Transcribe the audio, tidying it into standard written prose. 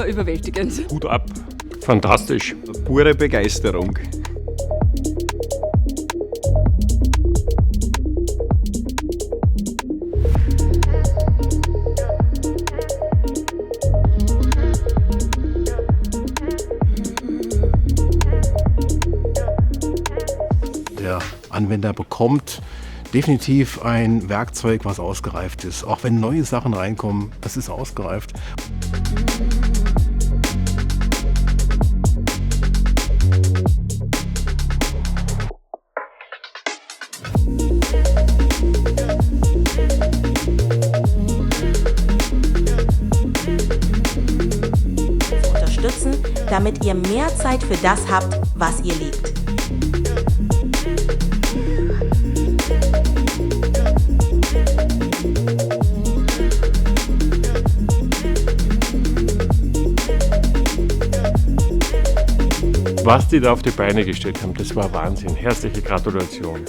war überwältigend. Hut ab. Fantastisch. Pure Begeisterung. Der Anwender bekommt definitiv ein Werkzeug, was ausgereift ist. Auch wenn neue Sachen reinkommen, es ist ausgereift. Unterstützen, damit ihr mehr Zeit für das habt, was ihr liebt. Was die da auf die Beine gestellt haben, das war Wahnsinn. Herzliche Gratulation.